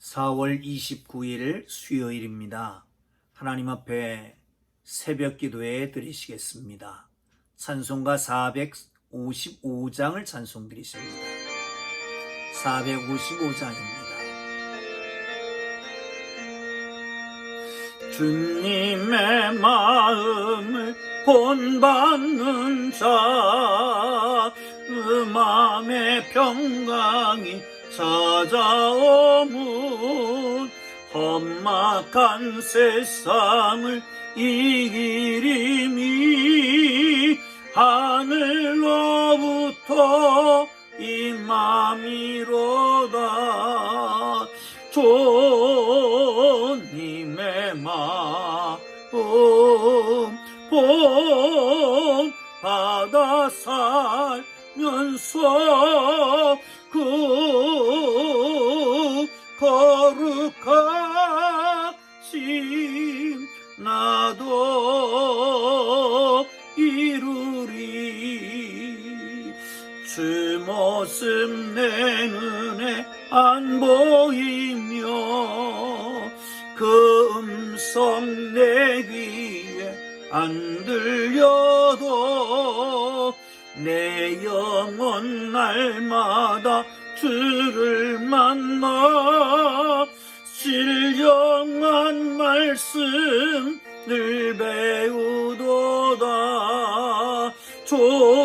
4월 29일 수요일입니다. 하나님 앞에 새벽 기도에 드리시겠습니다. 찬송가 455장을 찬송 드리십니다. 455장입니다. 주님의 마음을 본받는 자, 그 마음의 평강이 찾아오면 험악한 세상을 이기리니 하늘로부터 임함이로다. 주님의 마음 본받아 살면서 그 거룩하신 나도 이루리. 주 모습 내 눈에 안 보이며 그 음성 내 귀에 안 들려도 내 영혼 날마다 주를 만나 신령한 말씀을 배우도다. 주님의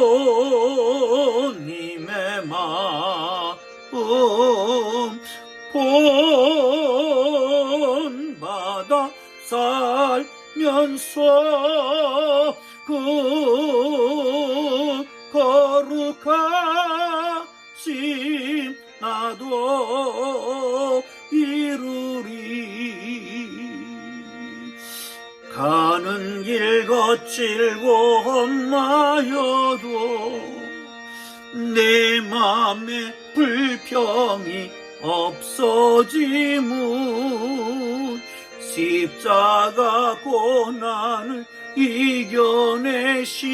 마음 본받아 살면서 그 거룩하신 나도 이루리. 가는 길 거칠고 험하여도 내 맘에 불평이 없어지문 십자가 고난을 이겨내신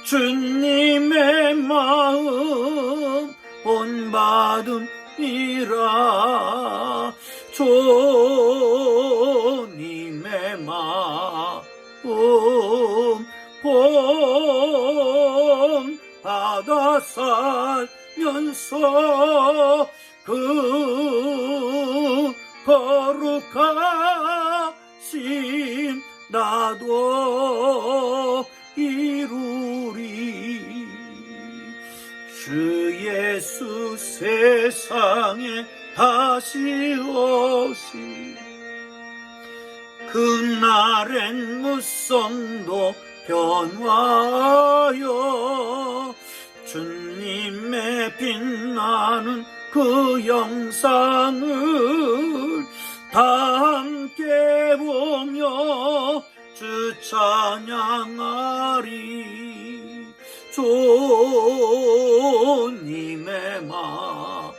주님의 마음 본받음이라. 주님의 마음 본받아 살면서 그 거룩하신 나도 이루리. 주 예수 세상에 다시 오시 그날엔 무성도 변화하여 주님의 빛나는 그 영상을 다 함께 보며 주 찬양하리. 주님의 마음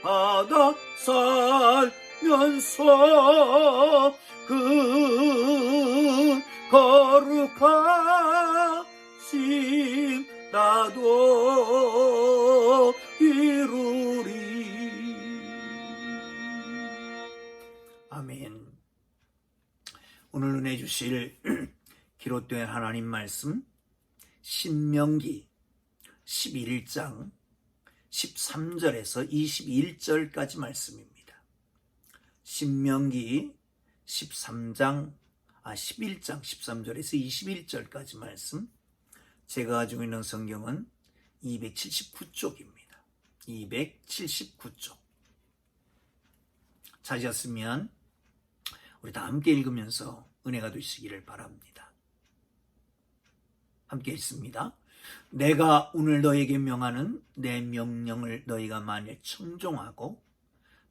본받아 살면서 그 거룩하신 나도 이루리. 아멘. 오늘 은혜 주실 기록된 하나님 말씀 신명기 11장 13절에서 21절까지 말씀입니다. 신명기 11장 13절에서 21절까지 말씀. 제가 가지고 있는 성경은 279쪽입니다. 279쪽. 찾으셨으면 우리 다 함께 읽으면서 은혜가 되시기를 바랍니다. 함께 읽습니다. 내가 오늘 너에게 명하는 내 명령을 너희가 만일 청종하고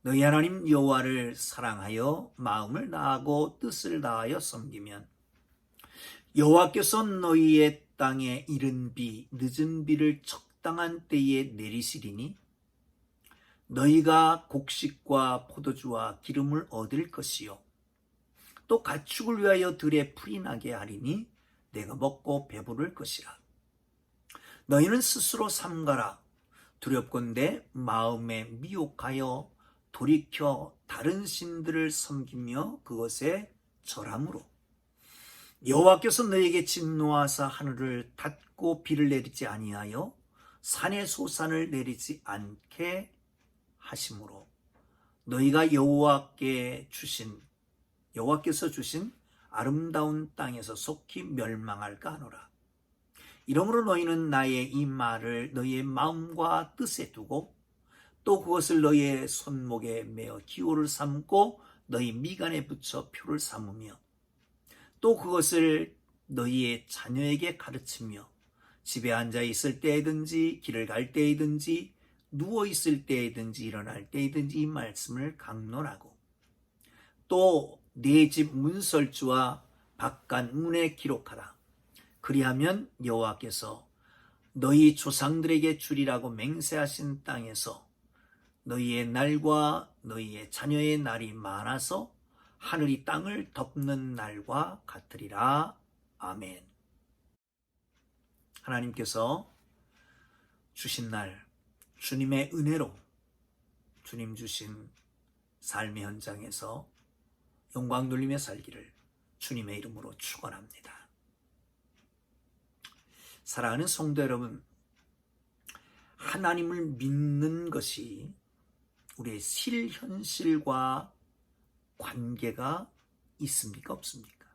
너희 하나님 여호와를 사랑하여 마음을 다하고 뜻을 다하여 섬기면 여호와께서 너희의 땅에 이른 비 늦은 비를 적당한 때에 내리시리니 너희가 곡식과 포도주와 기름을 얻을 것이요 또 가축을 위하여 들에 풀이 나게 하리니 내가 먹고 배부를 것이라. 너희는 스스로 삼가라. 두렵건대 마음에 미혹하여 돌이켜 다른 신들을 섬기며 그것에 절함으로 여호와께서 너에게 진노하사 하늘을 닫고 비를 내리지 아니하여 산에 소산을 내리지 않게 하심으로 너희가 여호와께서 주신 아름다운 땅에서 속히 멸망할까 하노라. 이러므로 너희는 나의 이 말을 너희의 마음과 뜻에 두고 또 그것을 너희의 손목에 매어 기호를 삼고 너희 미간에 붙여 표를 삼으며 또 그것을 너희의 자녀에게 가르치며 집에 앉아 있을 때이든지 길을 갈 때이든지 누워 있을 때이든지 일어날 때이든지 이 말씀을 강론하고 또 네 집 문설주와 바깥 문에 기록하라. 그리하면 여호와께서 너희 조상들에게 주리라고 맹세하신 땅에서 너희의 날과 너희의 자녀의 날이 많아서 하늘이 땅을 덮는 날과 같으리라. 아멘. 하나님께서 주신 날, 주님의 은혜로 주님 주신 삶의 현장에서 영광 돌리며 살기를 주님의 이름으로 축원합니다. 사랑하는 성도 여러분, 하나님을 믿는 것이 우리의 실현실과 관계가 있습니까? 없습니까?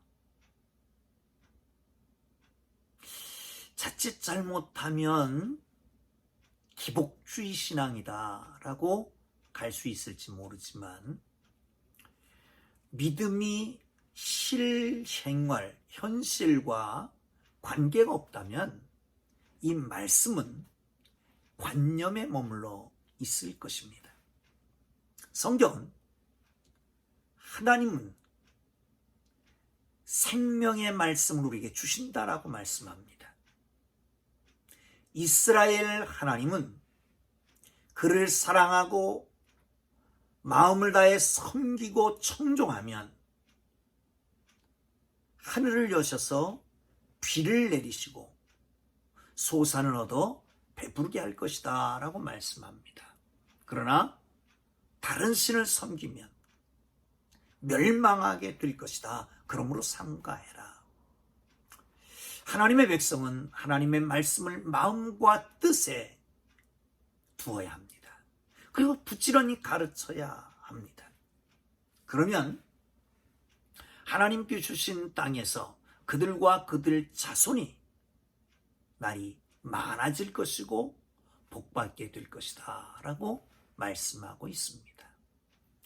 자칫 잘못하면 기복주의 신앙이다라고 갈 수 있을지 모르지만 믿음이 실생활, 현실과 관계가 없다면 이 말씀은 관념에 머물러 있을 것입니다. 성경은 하나님은 생명의 말씀을 우리에게 주신다라고 말씀합니다. 이스라엘 하나님은 그를 사랑하고 마음을 다해 섬기고 청종하면 하늘을 여셔서 비를 내리시고 소산을 얻어 배부르게 할 것이다 라고 말씀합니다. 그러나 다른 신을 섬기면 멸망하게 될 것이다. 그러므로 삼가해라. 하나님의 백성은 하나님의 말씀을 마음과 뜻에 두어야 합니다. 그리고 부지런히 가르쳐야 합니다. 그러면 하나님께 주신 땅에서 그들과 그들 자손이 날이 많아질 것이고 복받게 될 것이다 라고 말씀하고 있습니다.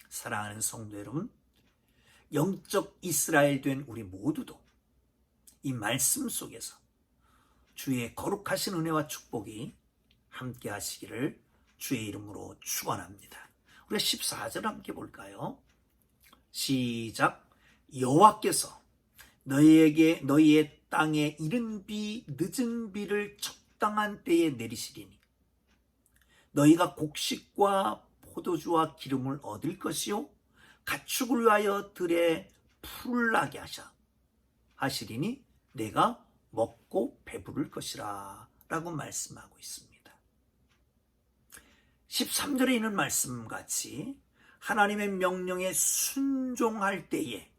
사랑하는 성도 여러분, 영적 이스라엘 된 우리 모두도 이 말씀 속에서 주의 거룩하신 은혜와 축복이 함께 하시기를 주의 이름으로 축원합니다. 우리가 14절 함께 볼까요? 시작. 여호와께서 너희의 땅에 이른 비 늦은 비를 적당한 때에 내리시리니 너희가 곡식과 포도주와 기름을 얻을 것이요 가축을 위하여 들에 풀을 나게 하시리니 내가 먹고 배부를 것이라 라고 말씀하고 있습니다. 13절에 있는 말씀같이 하나님의 명령에 순종할 때에,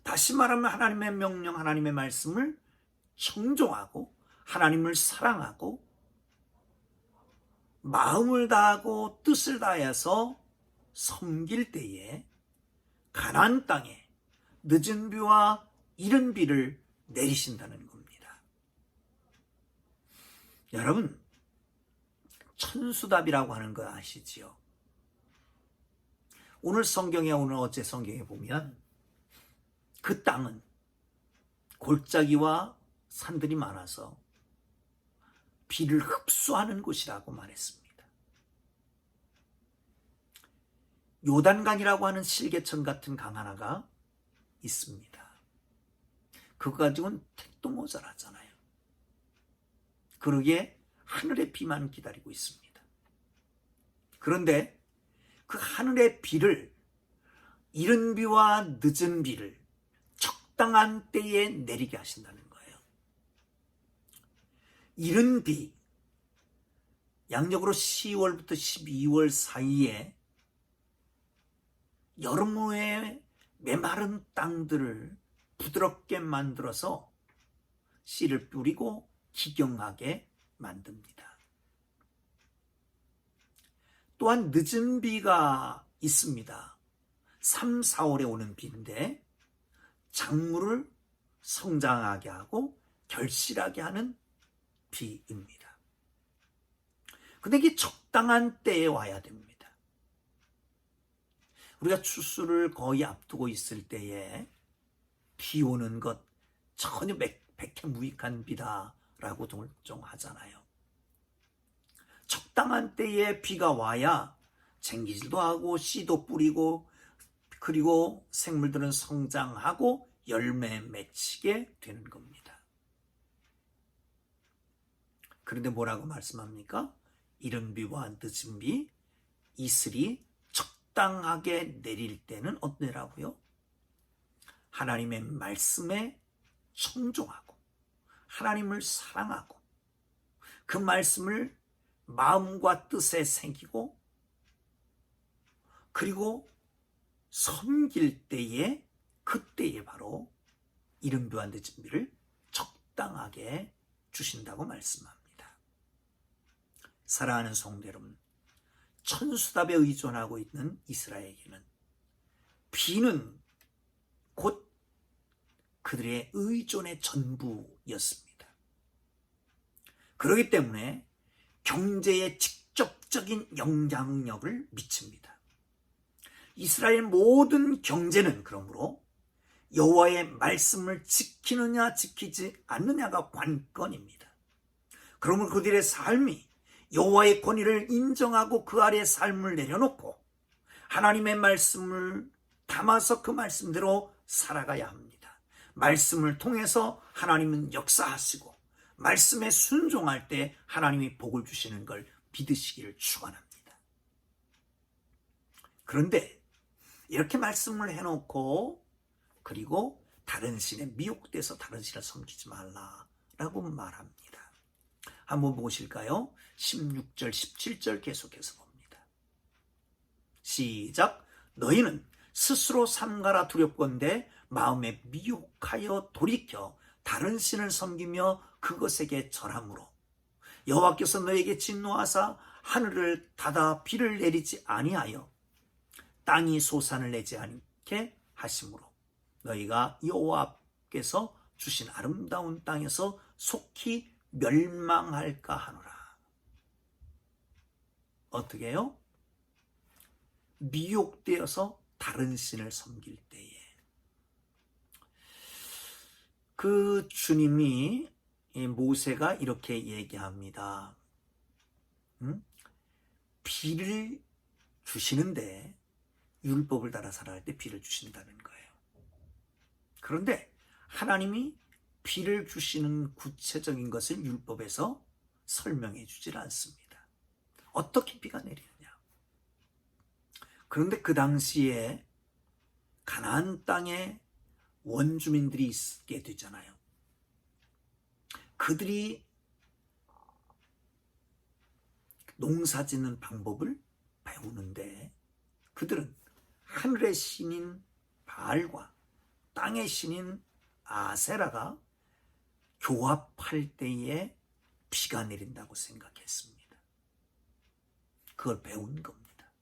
다시 말하면 하나님의 명령, 하나님의 말씀을 청종하고 하나님을 사랑하고 마음을 다하고 뜻을 다해서 섬길 때에 가나안 땅에 늦은 비와 이른 비를 내리신다는 겁니다. 여러분, 천수답이라고 하는 거 아시지요? 오늘 어제 성경에 보면 그 땅은 골짜기와 산들이 많아서 비를 흡수하는 곳이라고 말했습니다. 요단강이라고 하는 실개천 같은 강 하나가 있습니다. 그거 가지고는 택도 모자라잖아요. 그러기에 하늘의 비만 기다리고 있습니다. 그런데 그 하늘의 비를, 이른 비와 늦은 비를 적당한 때에 내리게 하신다는 거예요. 이른 비, 양력으로 10월부터 12월 사이에 여름 후에 메마른 땅들을 부드럽게 만들어서 씨를 뿌리고 기경하게 만듭니다. 또한 늦은 비가 있습니다. 3, 4월에 오는 비인데 작물을 성장하게 하고 결실하게 하는 비입니다. 근데 이게 적당한 때에 와야 됩니다. 우리가 추수를 거의 앞두고 있을 때에 비 오는 것 전혀 백해무익한 비다라고 동정하잖아요. 적당한 때에 비가 와야 쟁기질도 하고 씨도 뿌리고 그리고 생물들은 성장하고 열매 맺히게 되는 겁니다. 그런데 뭐라고 말씀합니까? 이른 비와 늦은 비, 이슬이 적당하게 내릴 때는 어때라고요? 하나님의 말씀에 청종하고 하나님을 사랑하고 그 말씀을 마음과 뜻에 새기고 그리고 섬길 때에 그때에 바로 이른 비와 늦은 비를 적당하게 주신다고 말씀합니다. 사랑하는 성도 여러분, 천수답에 의존하고 있는 이스라엘에게는 비는 곧 그들의 의존의 전부였습니다. 그렇기 때문에 경제에 직접적인 영향력을 미칩니다. 이스라엘 모든 경제는 그러므로 여호와의 말씀을 지키느냐 지키지 않느냐가 관건입니다. 그러므로 그들의 삶이 여호와의 권위를 인정하고 그 아래 삶을 내려놓고 하나님의 말씀을 담아서 그 말씀대로 살아가야 합니다. 말씀을 통해서 하나님은 역사하시고 말씀에 순종할 때 하나님이 복을 주시는 걸 믿으시기를 축원합니다. 그런데 이렇게 말씀을 해놓고 그리고 다른 신에 미혹돼서 다른 신을 섬기지 말라라고 말합니다. 한번 보실까요? 16절 17절 계속해서 봅니다. 시작. 너희는 스스로 삼가라 두렵건대 마음에 미혹하여 돌이켜 다른 신을 섬기며 그것에게 절함으로 여호와께서 너에게 진노하사 하늘을 닫아 비를 내리지 아니하여 땅이 소산을 내지 않게 하심으로 너희가 여호와께서 주신 아름다운 땅에서 속히 멸망할까 하노라. 어떻게 해요? 미혹되어서 다른 신을 섬길 때에 그 주님이 모세가 이렇게 얘기합니다. 비를 주시는데 율법을 따라 살아갈 때 비를 주신다는 거예요. 그런데 하나님이 비를 주시는 구체적인 것을 율법에서 설명해 주질 않습니다. 어떻게 비가 내리느냐. 그런데 그 당시에 가나안 땅에 원주민들이 있게 되잖아요. 그들이 농사 짓는 방법을 배우는데 그들은 하늘의 신인 바알과 땅의 신인 아세라가 교합할 때에 비가 내린다고 생각했습니다. 그걸 배운 겁니다.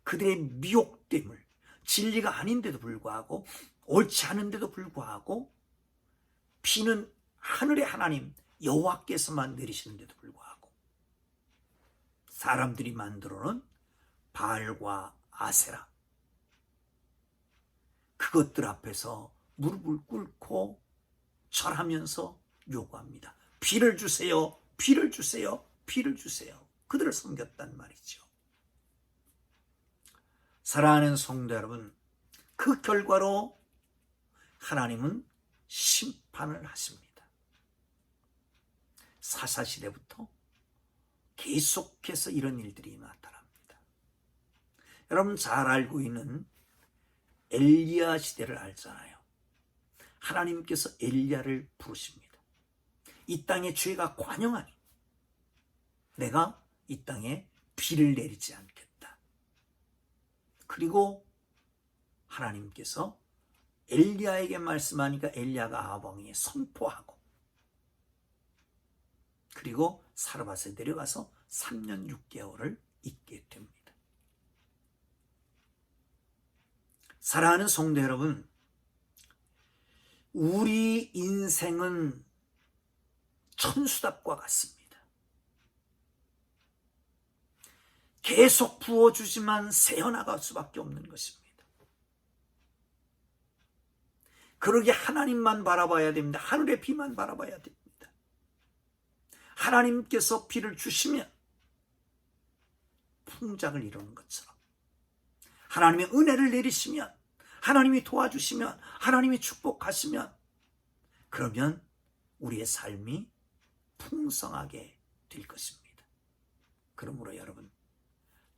그들의 미혹됨을 진리가 아닌데도 불구하고 옳지 않은데도 불구하고 비는 하늘의 하나님 여호와께서만 내리시는데도 불구하고 사람들이 만들어 놓은 바알과 아세라 그것들 앞에서 무릎을 꿇고 절하면서 요구합니다. 비를 주세요. 비를 주세요. 비를 주세요. 그들을 섬겼단 말이죠. 사랑하는 성도 여러분, 그 결과로 하나님은 심판을 하십니다. 사사시대부터 계속해서 이런 일들이 나타납니다. 여러분 잘 알고 있는 엘리야 시대를 알잖아요. 하나님께서 엘리야를 부르십니다. 이 땅에 죄가 관영하니 내가 이 땅에 비를 내리지 않겠다. 그리고 하나님께서 엘리야에게 말씀하니까 엘리야가 아합 왕에게 선포하고, 그리고 사르밧에 내려가서 3년 6개월을 있게 됩니다. 사랑하는 성도 여러분, 우리 인생은 천수답과 같습니다. 계속 부어주지만 새어나갈 수밖에 없는 것입니다. 그러기에 하나님만 바라봐야 됩니다. 하늘의 비만 바라봐야 됩니다. 하나님께서 비를 주시면 풍작을 이루는 것처럼, 하나님의 은혜를 내리시면, 하나님이 도와주시면, 하나님이 축복하시면, 그러면 우리의 삶이 풍성하게 될 것입니다. 그러므로 여러분,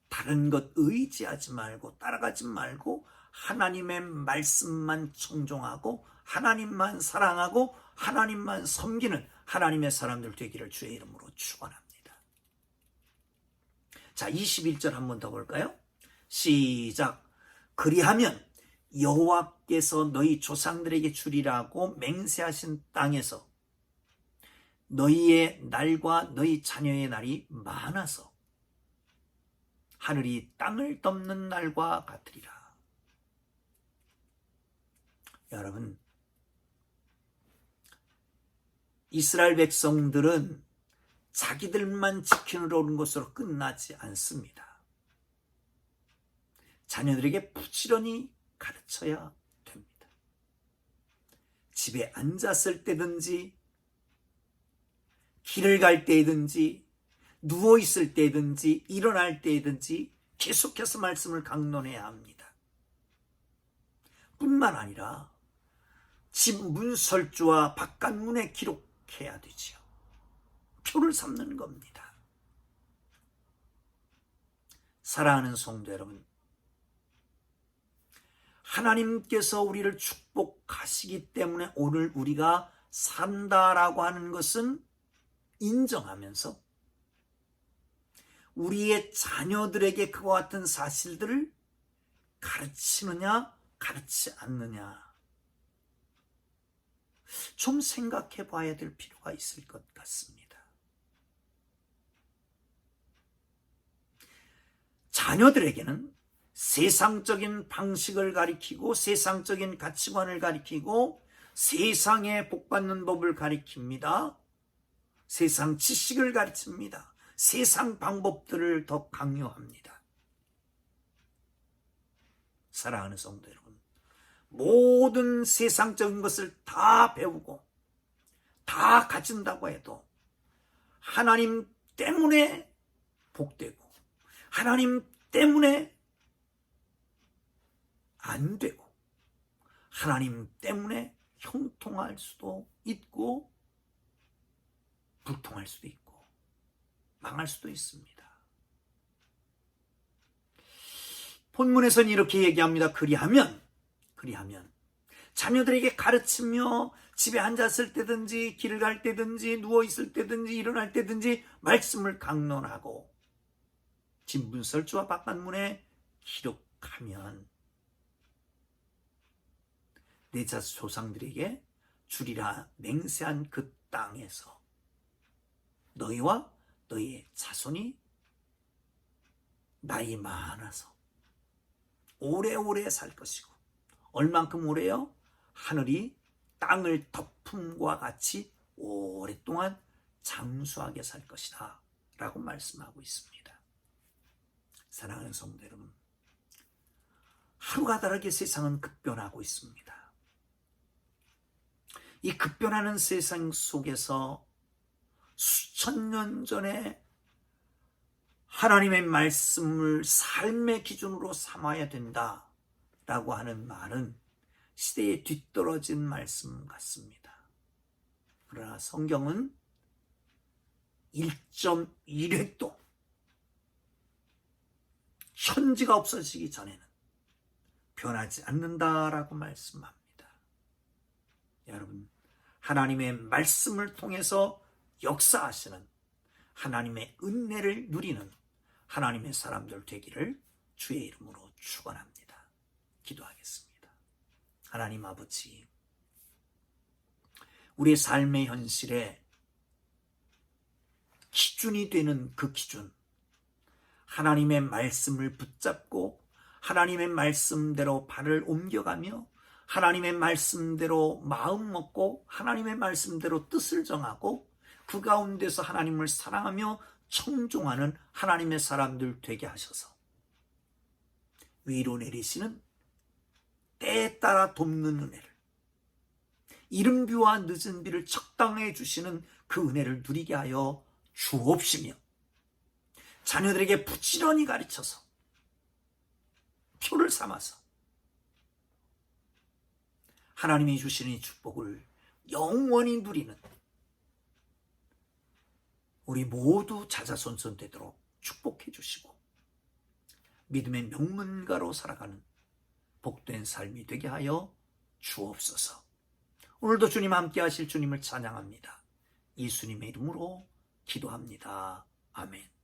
다른 것 의지하지 말고 따라가지 말고 하나님의 말씀만 청종하고 하나님만 사랑하고 하나님만 섬기는 하나님의 사람들 되기를 주의 이름으로 축원합니다. 자, 21절 한 번 더 볼까요? 시작. 그리하면 여호와께서 너희 조상들에게 주리라고 맹세하신 땅에서 너희의 날과 너희 자녀의 날이 많아서 하늘이 땅을 덮는 날과 같으리라. 여러분, 이스라엘 백성들은 자기들만 지키러 오는 것으로 끝나지 않습니다. 자녀들에게 부지런히 가르쳐야 됩니다. 집에 앉았을 때든지, 길을 갈 때든지, 누워있을 때든지, 일어날 때든지 계속해서 말씀을 강론해야 합니다. 뿐만 아니라 집 문설주와 바깥문에 기록해야 되지요. 표를 삼는 겁니다. 사랑하는 성도 여러분, 하나님께서 우리를 축복하시기 때문에 오늘 우리가 산다라고 하는 것은 인정하면서 우리의 자녀들에게 그와 같은 사실들을 가르치느냐 가르치지 않느냐 좀 생각해 봐야 될 필요가 있을 것 같습니다. 자녀들에게는 세상적인 방식을 가리키고 세상적인 가치관을 가리키고 세상에 복받는 법을 가리킵니다. 세상 지식을 가르칩니다. 세상 방법들을 더 강요합니다. 사랑하는 성도 여러분, 모든 세상적인 것을 다 배우고 다 가진다고 해도 하나님 때문에 복되고 하나님 때문에 안 되고 하나님 때문에 형통할 수도 있고 불통할 수도 있고 망할 수도 있습니다. 본문에서는 이렇게 얘기합니다. 그리하면 자녀들에게 가르치며 집에 앉았을 때든지 길을 갈 때든지 누워있을 때든지 일어날 때든지 말씀을 강론하고 진문설주와 바깥문에 기록하면 내 조상들에게 주리라 맹세한 그 땅에서 너희와 너희의 자손이 나이 많아서 오래오래 살 것이고 얼만큼 오래요? 하늘이 땅을 덮음과 같이 오랫동안 장수하게 살 것이다 라고 말씀하고 있습니다. 사랑하는 성도 여러분, 하루가 다르게 세상은 급변하고 있습니다. 이 급변하는 세상 속에서 수천 년 전에 하나님의 말씀을 삶의 기준으로 삼아야 된다라고 하는 말은 시대에 뒤떨어진 말씀 같습니다. 그러나 성경은 1.1획도 천지가 없어지기 전에는 변하지 않는다라고 말씀합니다. 여러분, 하나님의 말씀을 통해서 역사하시는 하나님의 은혜를 누리는 하나님의 사람들 되기를 주의 이름으로 축원합니다. 기도하겠습니다. 하나님 아버지, 우리의 삶의 현실에 기준이 되는 그 기준, 하나님의 말씀을 붙잡고 하나님의 말씀대로 발을 옮겨가며 하나님의 말씀대로 마음 먹고 하나님의 말씀대로 뜻을 정하고 그 가운데서 하나님을 사랑하며 청종하는 하나님의 사람들 되게 하셔서 위로 내리시는 때에 따라 돕는 은혜를, 이른 비와 늦은 비를 적당히 주시는 그 은혜를 누리게 하여 주옵시며 자녀들에게 부지런히 가르쳐서 표를 삼아서 하나님이 주시는 이 축복을 영원히 누리는 우리 모두 자자손손 되도록 축복해 주시고 믿음의 명문가로 살아가는 복된 삶이 되게 하여 주옵소서. 오늘도 주님 함께 하실 주님을 찬양합니다. 예수님의 이름으로 기도합니다. 아멘.